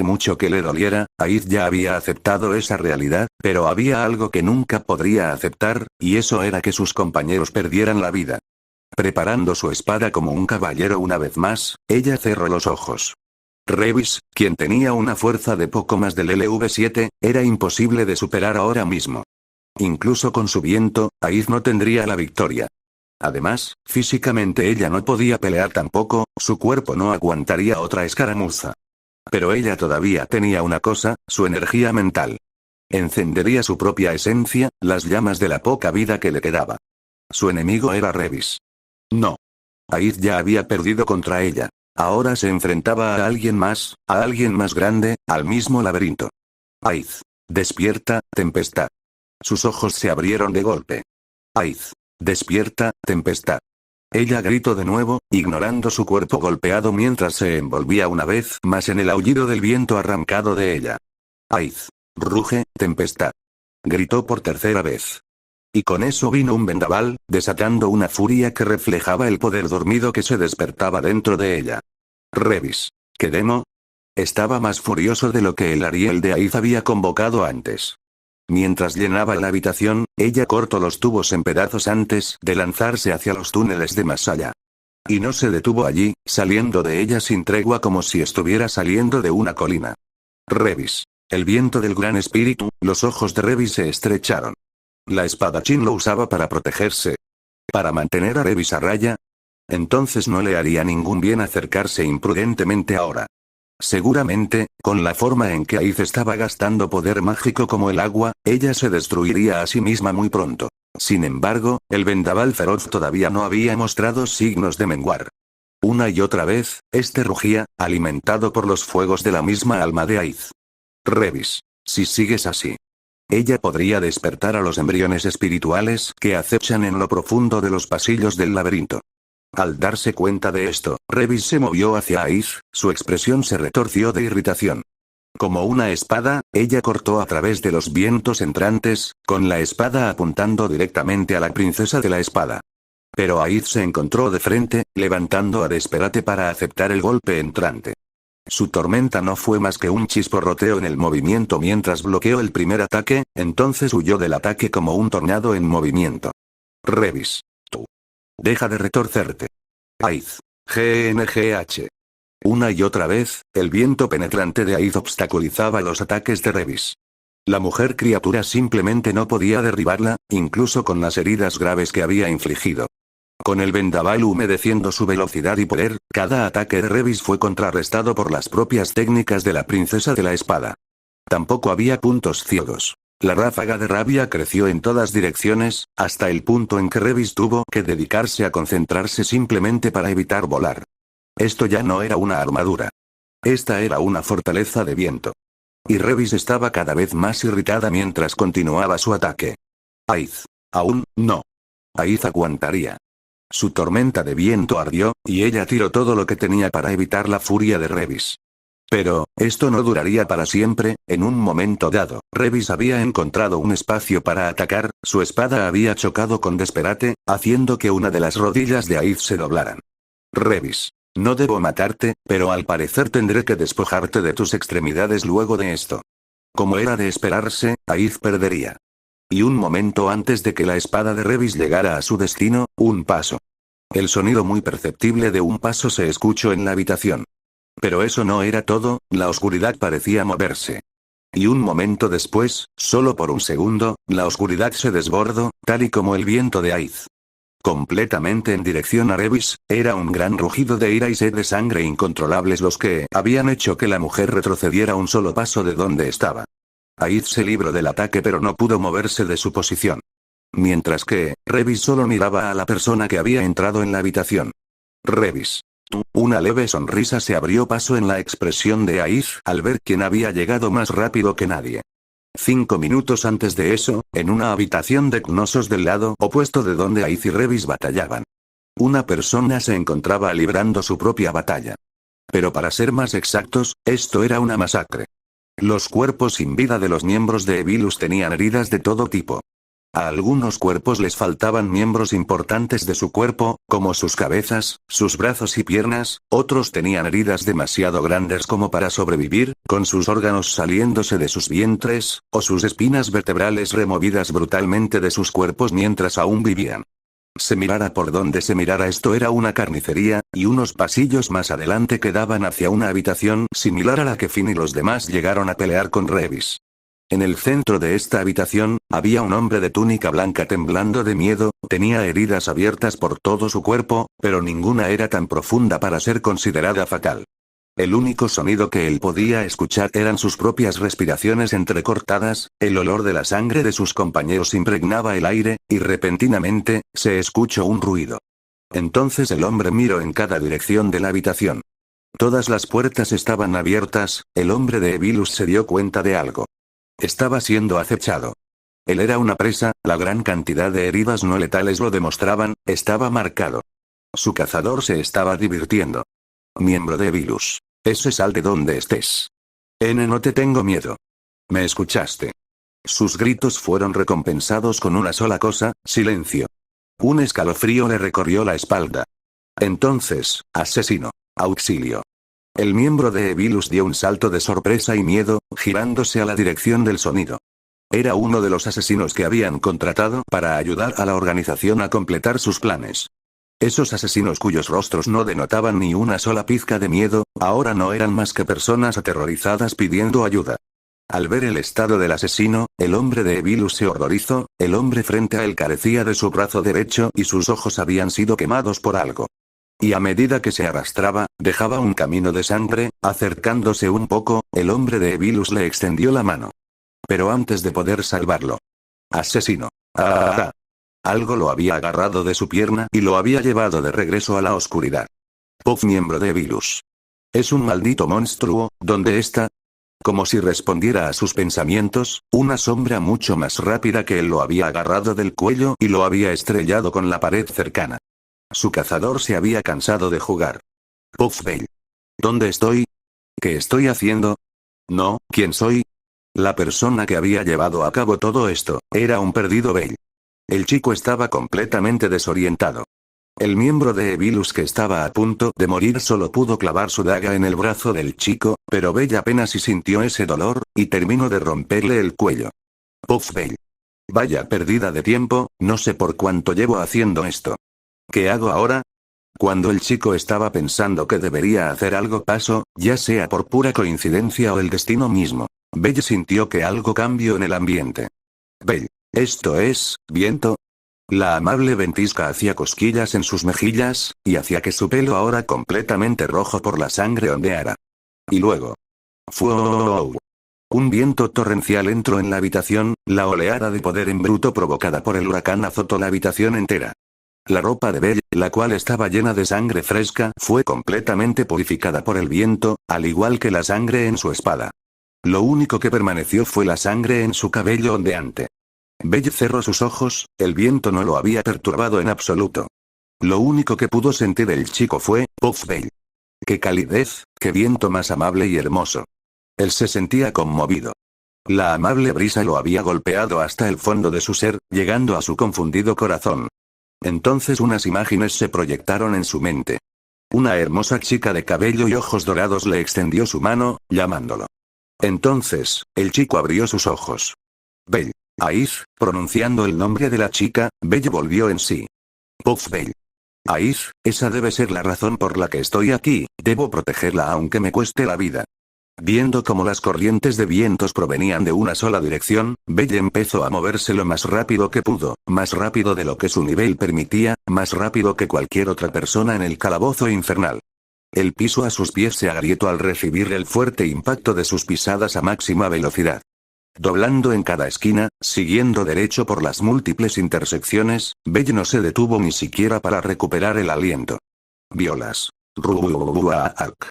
mucho que le doliera, Aiz ya había aceptado esa realidad, pero había algo que nunca podría aceptar, y eso era que sus compañeros perdieran la vida. Preparando su espada como un caballero una vez más, ella cerró los ojos. Revis, quien tenía una fuerza de poco más del LV7, era imposible de superar ahora mismo. Incluso con su viento, Aiz no tendría la victoria. Además, físicamente ella no podía pelear tampoco, su cuerpo no aguantaría otra escaramuza. Pero ella todavía tenía una cosa, su energía mental. Encendería su propia esencia, las llamas de la poca vida que le quedaba. Su enemigo era Revis. No. Aiz ya había perdido contra ella. Ahora se enfrentaba a alguien más grande, al mismo laberinto. Aiz. Despierta, tempestad. Sus ojos se abrieron de golpe. Aiz. Despierta, tempestad. Ella gritó de nuevo, ignorando su cuerpo golpeado mientras se envolvía una vez más en el aullido del viento arrancado de ella. Aiz. Ruge, tempestad. Gritó por tercera vez. Y con eso vino un vendaval, desatando una furia que reflejaba el poder dormido que se despertaba dentro de ella. Revis. ¿Qué demo? Estaba más furioso de lo que el Ariel de Aiz había convocado antes. Mientras llenaba la habitación, ella cortó los tubos en pedazos antes de lanzarse hacia los túneles de más allá. Y no se detuvo allí, saliendo de ella sin tregua como si estuviera saliendo de una colina. Revis. El viento del gran espíritu, los ojos de Revis se estrecharon. La espadachín lo usaba para protegerse. ¿Para mantener a Revis a raya? Entonces no le haría ningún bien acercarse imprudentemente ahora. Seguramente, con la forma en que Aiz estaba gastando poder mágico como el agua, ella se destruiría a sí misma muy pronto. Sin embargo, el vendaval feroz todavía no había mostrado signos de menguar. Una y otra vez, este rugía, alimentado por los fuegos de la misma alma de Aiz. Revis. Si sigues así, ella podría despertar a los embriones espirituales que acechan en lo profundo de los pasillos del laberinto. Al darse cuenta de esto, Revis se movió hacia Aiz, su expresión se retorció de irritación. Como una espada, ella cortó a través de los vientos entrantes, con la espada apuntando directamente a la princesa de la espada. Pero Aiz se encontró de frente, levantando a Desperate para aceptar el golpe entrante. Su tormenta no fue más que un chisporroteo en el movimiento mientras bloqueó el primer ataque, entonces huyó del ataque como un tornado en movimiento. Revis. Tú. Deja de retorcerte. Aiz. GNGH. Una y otra vez, el viento penetrante de Aiz obstaculizaba los ataques de Revis. La mujer criatura simplemente no podía derribarla, incluso con las heridas graves que había infligido. Con el vendaval humedeciendo su velocidad y poder, cada ataque de Revis fue contrarrestado por las propias técnicas de la princesa de la espada. Tampoco había puntos ciegos. La ráfaga de rabia creció en todas direcciones, hasta el punto en que Revis tuvo que dedicarse a concentrarse simplemente para evitar volar. Esto ya no era una armadura. Esta era una fortaleza de viento. Y Revis estaba cada vez más irritada mientras continuaba su ataque. Aiz. Aún, no. Aiz aguantaría. Su tormenta de viento ardió, y ella tiró todo lo que tenía para evitar la furia de Revis. Pero, esto no duraría para siempre, en un momento dado, Revis había encontrado un espacio para atacar, su espada había chocado con Desperate, haciendo que una de las rodillas de Aiz se doblaran. Revis. No debo matarte, pero al parecer tendré que despojarte de tus extremidades luego de esto. Como era de esperarse, Aiz perdería. Y un momento antes de que la espada de Revis llegara a su destino, un paso. El sonido muy perceptible de un paso se escuchó en la habitación. Pero eso no era todo, la oscuridad parecía moverse. Y un momento después, solo por un segundo, la oscuridad se desbordó, tal y como el viento de Aiz. Completamente en dirección a Revis, era un gran rugido de ira y sed de sangre incontrolables los que habían hecho que la mujer retrocediera un solo paso de donde estaba. Aiz se libró del ataque pero no pudo moverse de su posición. Mientras que, Revis solo miraba a la persona que había entrado en la habitación. Revis. Una leve sonrisa se abrió paso en la expresión de Aiz al ver quién había llegado más rápido que nadie. 5 minutos antes de eso, en una habitación de Knossos del lado opuesto de donde Aiz y Revis batallaban. Una persona se encontraba librando su propia batalla. Pero para ser más exactos, esto era una masacre. Los cuerpos sin vida de los miembros de Evilus tenían heridas de todo tipo. A algunos cuerpos les faltaban miembros importantes de su cuerpo, como sus cabezas, sus brazos y piernas, otros tenían heridas demasiado grandes como para sobrevivir, con sus órganos saliéndose de sus vientres, o sus espinas vertebrales removidas brutalmente de sus cuerpos mientras aún vivían. Se mirara por donde se mirara, esto era una carnicería, y unos pasillos más adelante que daban hacia una habitación similar a la que Finn y los demás llegaron a pelear con Revis. En el centro de esta habitación, había un hombre de túnica blanca temblando de miedo, tenía heridas abiertas por todo su cuerpo, pero ninguna era tan profunda para ser considerada fatal. El único sonido que él podía escuchar eran sus propias respiraciones entrecortadas, el olor de la sangre de sus compañeros impregnaba el aire, y repentinamente, se escuchó un ruido. Entonces el hombre miró en cada dirección de la habitación. Todas las puertas estaban abiertas, el hombre de Evilus se dio cuenta de algo. Estaba siendo acechado. Él era una presa, la gran cantidad de heridas no letales lo demostraban, estaba marcado. Su cazador se estaba divirtiendo. Miembro de Evilus. Sal de donde estés. No te tengo miedo. ¿Me escuchaste? Sus gritos fueron recompensados con una sola cosa, silencio. Un escalofrío le recorrió la espalda. Entonces, asesino. Auxilio. El miembro de Evilus dio un salto de sorpresa y miedo, girándose a la dirección del sonido. Era uno de los asesinos que habían contratado para ayudar a la organización a completar sus planes. Esos asesinos cuyos rostros no denotaban ni una sola pizca de miedo, ahora no eran más que personas aterrorizadas pidiendo ayuda. Al ver el estado del asesino, el hombre de Evilus se horrorizó, el hombre frente a él carecía de su brazo derecho y sus ojos habían sido quemados por algo. Y a medida que se arrastraba, dejaba un camino de sangre, acercándose un poco, el hombre de Evilus le extendió la mano. Pero antes de poder salvarlo. Asesino. ¡Ah! Algo lo había agarrado de su pierna y lo había llevado de regreso a la oscuridad. Puff, miembro de Vilus. Es un maldito monstruo, ¿dónde está? Como si respondiera a sus pensamientos, una sombra mucho más rápida que él lo había agarrado del cuello y lo había estrellado con la pared cercana. Su cazador se había cansado de jugar. Puff Bell. ¿Dónde estoy? ¿Qué estoy haciendo? No, ¿quién soy? La persona que había llevado a cabo todo esto, era un perdido Bell. El chico estaba completamente desorientado. El miembro de Evilus que estaba a punto de morir solo pudo clavar su daga en el brazo del chico, pero Bell apenas si sintió ese dolor, y terminó de romperle el cuello. Puff Bell. Vaya pérdida de tiempo, no sé por cuánto llevo haciendo esto. ¿Qué hago ahora? Cuando el chico estaba pensando que debería hacer algo pasó, ya sea por pura coincidencia o el destino mismo. Bell sintió que algo cambió en el ambiente. Bell. Esto es, viento. La amable ventisca hacía cosquillas en sus mejillas, y hacía que su pelo ahora completamente rojo por la sangre ondeara. Y luego. ¡Fuooo! Un viento torrencial entró en la habitación, la oleada de poder en bruto provocada por el huracán azotó la habitación entera. La ropa de Bell, la cual estaba llena de sangre fresca, fue completamente purificada por el viento, al igual que la sangre en su espada. Lo único que permaneció fue la sangre en su cabello ondeante. Bell cerró sus ojos, el viento no lo había perturbado en absoluto. Lo único que pudo sentir el chico fue, Puff Bell. ¡Qué calidez, qué viento más amable y hermoso! Él se sentía conmovido. La amable brisa lo había golpeado hasta el fondo de su ser, llegando a su confundido corazón. Entonces unas imágenes se proyectaron en su mente. Una hermosa chica de cabello y ojos dorados le extendió su mano, llamándolo. Entonces, el chico abrió sus ojos. Bell. Aiz, pronunciando el nombre de la chica, Bell volvió en sí. Puff Bell. Aiz, esa debe ser la razón por la que estoy aquí, debo protegerla aunque me cueste la vida. Viendo cómo las corrientes de vientos provenían de una sola dirección, Bell empezó a moverse lo más rápido que pudo, más rápido de lo que su nivel permitía, más rápido que cualquier otra persona en el calabozo infernal. El piso a sus pies se agrietó al recibir el fuerte impacto de sus pisadas a máxima velocidad. Doblando en cada esquina, siguiendo derecho por las múltiples intersecciones, Bell no se detuvo ni siquiera para recuperar el aliento. Violas. Ruak.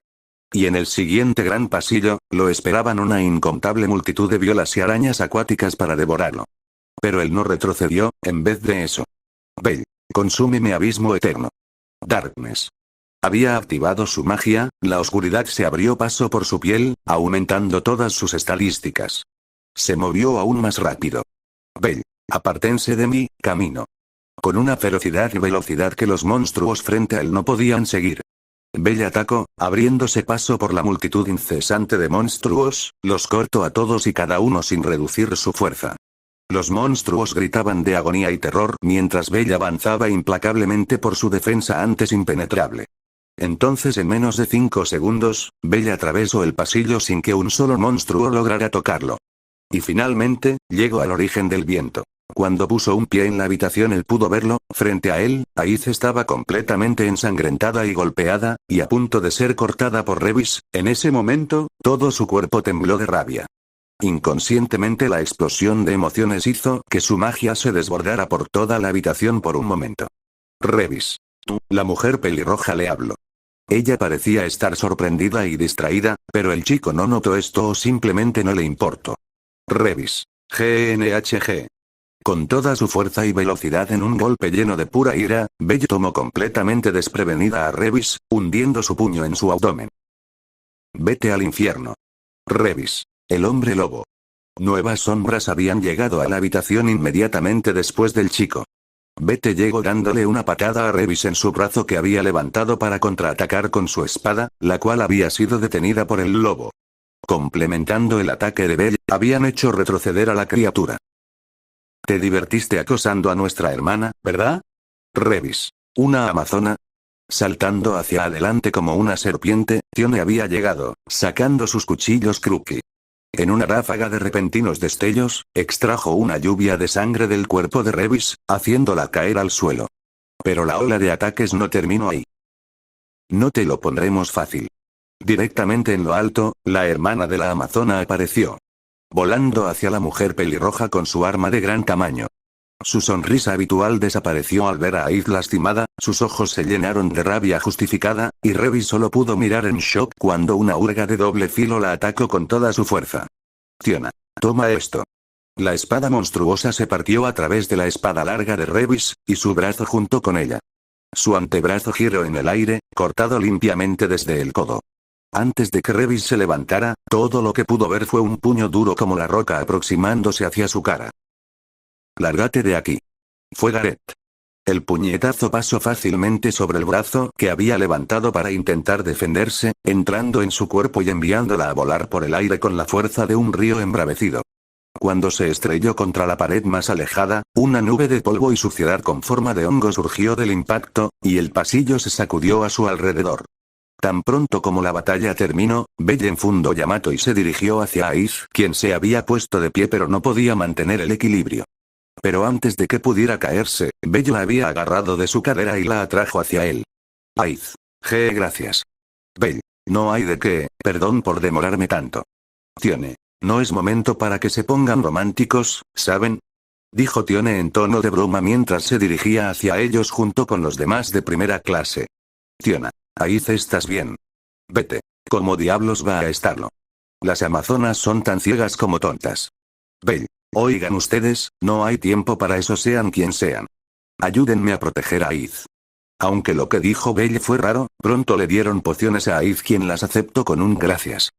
Y en el siguiente gran pasillo, lo esperaban una incontable multitud de violas y arañas acuáticas para devorarlo. Pero él no retrocedió, en vez de eso. Bell. Consúmeme abismo eterno. Darkness. Había activado su magia, la oscuridad se abrió paso por su piel, aumentando todas sus estadísticas. Se movió aún más rápido. Bell. Apártense de mí, camino. Con una ferocidad y velocidad que los monstruos frente a él no podían seguir. Bell atacó, abriéndose paso por la multitud incesante de monstruos, los cortó a todos y cada uno sin reducir su fuerza. Los monstruos gritaban de agonía y terror mientras Bell avanzaba implacablemente por su defensa antes impenetrable. Entonces en menos de 5 segundos, Bell atravesó el pasillo sin que un solo monstruo lograra tocarlo. Y finalmente, llegó al origen del viento. Cuando puso un pie en la habitación él pudo verlo, frente a él, Aiz estaba completamente ensangrentada y golpeada, y a punto de ser cortada por Revis. En ese momento, todo su cuerpo tembló de rabia. Inconscientemente la explosión de emociones hizo que su magia se desbordara por toda la habitación por un momento. Revis. Tú, la mujer pelirroja le habló. Ella parecía estar sorprendida y distraída, pero el chico no notó esto o simplemente no le importó. Revis. GNHG. Con toda su fuerza y velocidad en un golpe lleno de pura ira, Bell tomó completamente desprevenida a Revis, hundiendo su puño en su abdomen. Vete al infierno. Revis. El hombre lobo. Nuevas sombras habían llegado a la habitación inmediatamente después del chico. Vete llegó dándole una patada a Revis en su brazo que había levantado para contraatacar con su espada, la cual había sido detenida por el lobo. Complementando el ataque de Bell, habían hecho retroceder a la criatura. Te divertiste acosando a nuestra hermana, ¿verdad? Revis. Una amazona. Saltando hacia adelante como una serpiente, Tione había llegado, sacando sus cuchillos Kruki. En una ráfaga de repentinos destellos, extrajo una lluvia de sangre del cuerpo de Revis, haciéndola caer al suelo. Pero la ola de ataques no terminó ahí. No te lo pondremos fácil. Directamente en lo alto, la hermana de la amazona apareció. Volando hacia la mujer pelirroja con su arma de gran tamaño. Su sonrisa habitual desapareció al ver a Aiz lastimada, sus ojos se llenaron de rabia justificada, y Revis solo pudo mirar en shock cuando una urga de doble filo la atacó con toda su fuerza. Tiona, toma esto. La espada monstruosa se partió a través de la espada larga de Revis, y su brazo junto con ella. Su antebrazo giró en el aire, cortado limpiamente desde el codo. Antes de que Revis se levantara, todo lo que pudo ver fue un puño duro como la roca aproximándose hacia su cara. «Lárgate de aquí». Fue Gareth. El puñetazo pasó fácilmente sobre el brazo que había levantado para intentar defenderse, entrando en su cuerpo y enviándola a volar por el aire con la fuerza de un río embravecido. Cuando se estrelló contra la pared más alejada, una nube de polvo y suciedad con forma de hongo surgió del impacto, y el pasillo se sacudió a su alrededor. Tan pronto como la batalla terminó, Belle enfundó Yamato y se dirigió hacia Aiz, quien se había puesto de pie pero no podía mantener el equilibrio. Pero antes de que pudiera caerse, Belle la había agarrado de su cadera y la atrajo hacia él. Aiz. Gracias. Belle. No hay de qué, perdón por demorarme tanto. Tione. No es momento para que se pongan románticos, ¿saben? Dijo Tione en tono de broma mientras se dirigía hacia ellos junto con los demás de primera clase. Tiona. Aiz, ¿estás bien? Vete. ¿Cómo diablos va a estarlo? Las amazonas son tan ciegas como tontas. Belle. Oigan ustedes, no hay tiempo para eso sean quien sean. Ayúdenme a proteger a Aiz. Aunque lo que dijo Belle fue raro, pronto le dieron pociones a Aiz quien las aceptó con un gracias.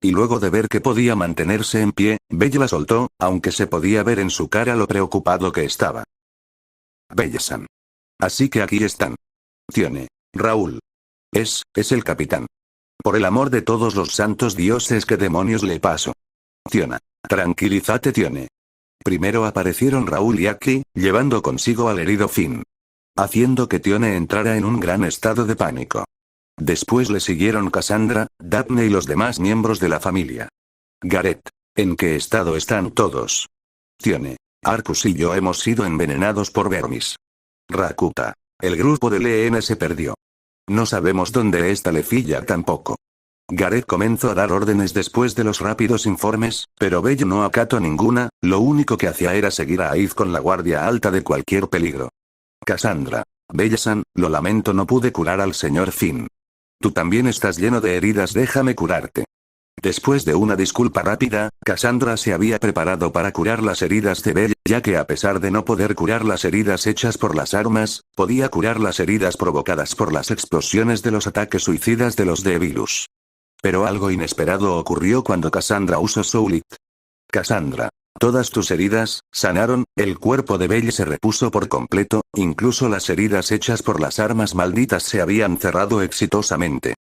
Y luego de ver que podía mantenerse en pie, Belle la soltó, aunque se podía ver en su cara lo preocupado que estaba. Belle-san. Así que aquí están. Tione. Raúl. Es el capitán. Por el amor de todos los santos dioses, ¿qué demonios le pasó? Tiona. Tranquilízate, Tione. Primero aparecieron Raúl y Aki, llevando consigo al herido Finn. Haciendo que Tione entrara en un gran estado de pánico. Después le siguieron Cassandra, Daphne y los demás miembros de la familia. Gareth. ¿En qué estado están todos? Tione. Arcus y yo hemos sido envenenados por Vermis. Rakuta. El grupo del EN se perdió. No sabemos dónde está Lefilla tampoco. Gareth comenzó a dar órdenes después de los rápidos informes, pero Belle no acató ninguna, lo único que hacía era seguir a Aiz con la guardia alta de cualquier peligro. Cassandra. Belle-san, lo lamento, no pude curar al señor Finn. Tú también estás lleno de heridas, déjame curarte. Después de una disculpa rápida, Cassandra se había preparado para curar las heridas de Belle, ya que a pesar de no poder curar las heridas hechas por las armas, podía curar las heridas provocadas por las explosiones de los ataques suicidas de los Devilus. Pero algo inesperado ocurrió cuando Cassandra usó Soulit. Cassandra. Todas tus heridas sanaron, el cuerpo de Belle se repuso por completo, incluso las heridas hechas por las armas malditas se habían cerrado exitosamente.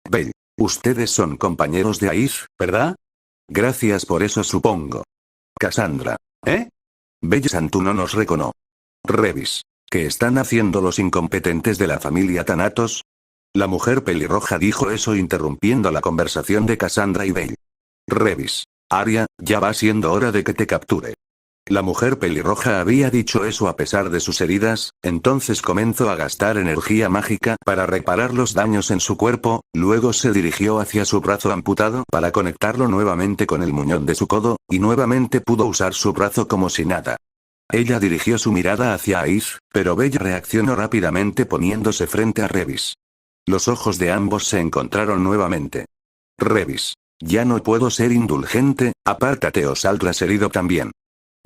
Belle. Ustedes son compañeros de Aiz, ¿verdad? Gracias por eso, supongo. Cassandra. Belle-san, tú no nos reconoce. Revis. ¿Qué están haciendo los incompetentes de la familia Thanatos? La mujer pelirroja dijo eso interrumpiendo la conversación de Cassandra y Belle. Revis. Arya, ya va siendo hora de que te capture. La mujer pelirroja había dicho eso a pesar de sus heridas, entonces comenzó a gastar energía mágica para reparar los daños en su cuerpo, luego se dirigió hacia su brazo amputado para conectarlo nuevamente con el muñón de su codo, y nuevamente pudo usar su brazo como si nada. Ella dirigió su mirada hacia Aiz, pero Belle reaccionó rápidamente poniéndose frente a Revis. Los ojos de ambos se encontraron nuevamente. Revis. Ya no puedo ser indulgente, apártate o saldrás herido también.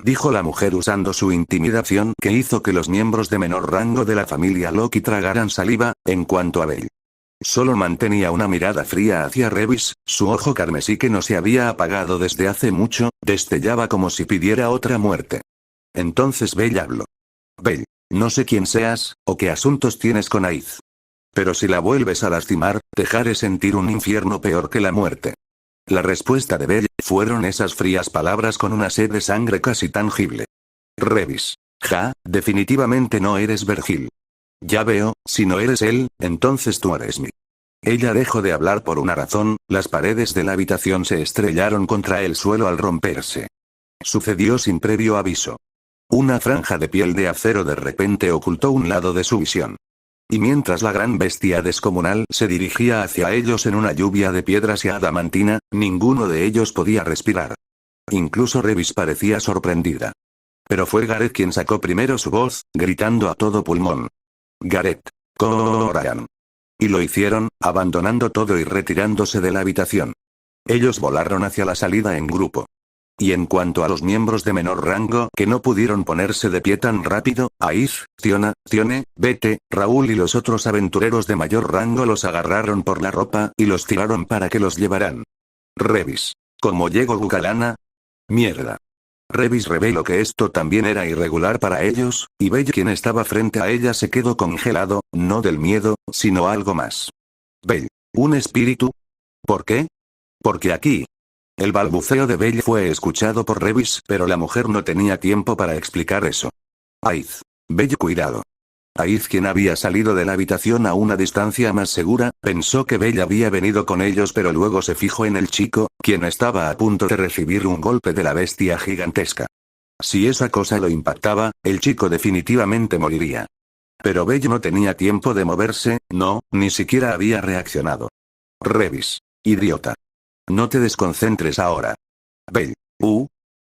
Dijo la mujer usando su intimidación que hizo que los miembros de menor rango de la familia Loki tragaran saliva, en cuanto a Belle. Solo mantenía una mirada fría hacia Revis, su ojo carmesí que no se había apagado desde hace mucho, destellaba como si pidiera otra muerte. Entonces Belle habló. Belle. No sé quién seas, o qué asuntos tienes con Aiz. Pero si la vuelves a lastimar, te haré sentir un infierno peor que la muerte. La respuesta de Belle fueron esas frías palabras con una sed de sangre casi tangible. Revis. Definitivamente no eres Vergil. Ya veo, si no eres él, entonces tú eres mí. Ella dejó de hablar por una razón, las paredes de la habitación se estrellaron contra el suelo al romperse. Sucedió sin previo aviso. Una franja de piel de acero de repente ocultó un lado de su visión. Y mientras la gran bestia descomunal se dirigía hacia ellos en una lluvia de piedras y adamantina, ninguno de ellos podía respirar. Incluso Revis parecía sorprendida. Pero fue Gareth quien sacó primero su voz, gritando a todo pulmón. Gareth. Corran. Y lo hicieron, abandonando todo y retirándose de la habitación. Ellos volaron hacia la salida en grupo. Y en cuanto a los miembros de menor rango que no pudieron ponerse de pie tan rápido, Aiz, Tione, Bete, Raúl y los otros aventureros de mayor rango los agarraron por la ropa y los tiraron para que los llevaran. Revis. ¿Cómo llegó Bukalana? Mierda. Revis reveló que esto también era irregular para ellos, y Belle quien estaba frente a ella se quedó congelado, no del miedo, sino algo más. Belle. ¿Un espíritu? ¿Por qué? Porque aquí. El balbuceo de Belle fue escuchado por Revis, pero la mujer no tenía tiempo para explicar eso. Aiz. Belle, cuidado. Aiz, quien había salido de la habitación a una distancia más segura, pensó que Belle había venido con ellos, pero luego se fijó en el chico, quien estaba a punto de recibir un golpe de la bestia gigantesca. Si esa cosa lo impactaba, el chico definitivamente moriría. Pero Belle no tenía tiempo de moverse, no, ni siquiera había reaccionado. Revis. Idiota. No te desconcentres ahora. Belle.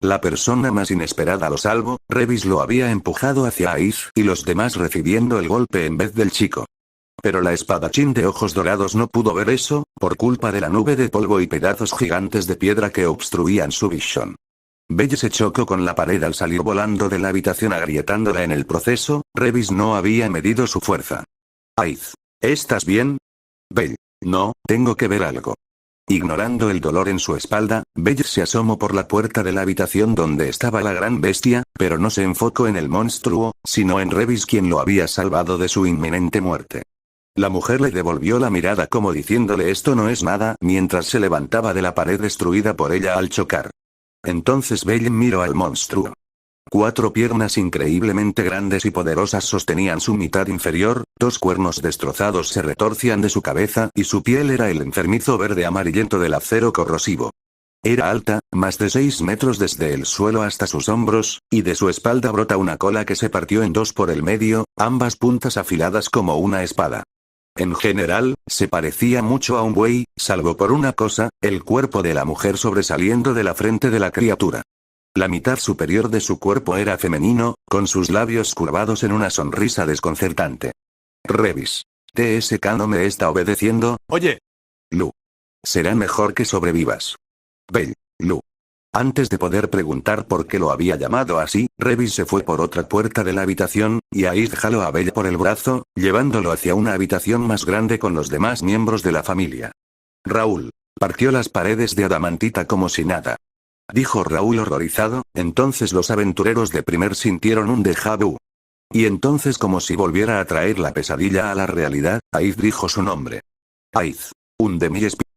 La persona más inesperada lo salvó, Revis lo había empujado hacia Aiz y los demás recibiendo el golpe en vez del chico. Pero la espadachín de ojos dorados no pudo ver eso, por culpa de la nube de polvo y pedazos gigantes de piedra que obstruían su visión. Belle se chocó con la pared al salir volando de la habitación agrietándola en el proceso, Revis no había medido su fuerza. Aiz. ¿Estás bien? Belle. No, tengo que ver algo. Ignorando el dolor en su espalda, Belle se asomó por la puerta de la habitación donde estaba la gran bestia, pero no se enfocó en el monstruo, sino en Revis, quien lo había salvado de su inminente muerte. La mujer le devolvió la mirada como diciéndole esto no es nada, mientras se levantaba de la pared destruida por ella al chocar. Entonces Belle miró al monstruo. 4 piernas increíblemente grandes y poderosas sostenían su mitad inferior, 2 cuernos destrozados se retorcían de su cabeza y su piel era el enfermizo verde amarillento del acero corrosivo. Era alta, más de 6 metros desde el suelo hasta sus hombros, y de su espalda brota una cola que se partió en 2 por el medio, ambas puntas afiladas como una espada. En general, se parecía mucho a un buey, salvo por una cosa, el cuerpo de la mujer sobresaliendo de la frente de la criatura. La mitad superior de su cuerpo era femenino, con sus labios curvados en una sonrisa desconcertante. Revis. TSK no me está obedeciendo. Oye. Lu. Será mejor que sobrevivas. Belle. Lu. Antes de poder preguntar por qué lo había llamado así, Revis se fue por otra puerta de la habitación, y Aiz jaló a Belle por el brazo, llevándolo hacia una habitación más grande con los demás miembros de la familia. Raúl. Partió las paredes de adamantita como si nada. Dijo Raúl horrorizado, entonces los aventureros de primer sintieron un déjà vu. Y entonces como si volviera a traer la pesadilla a la realidad, Aiz dijo su nombre. Aiz. Un de mi espíritu.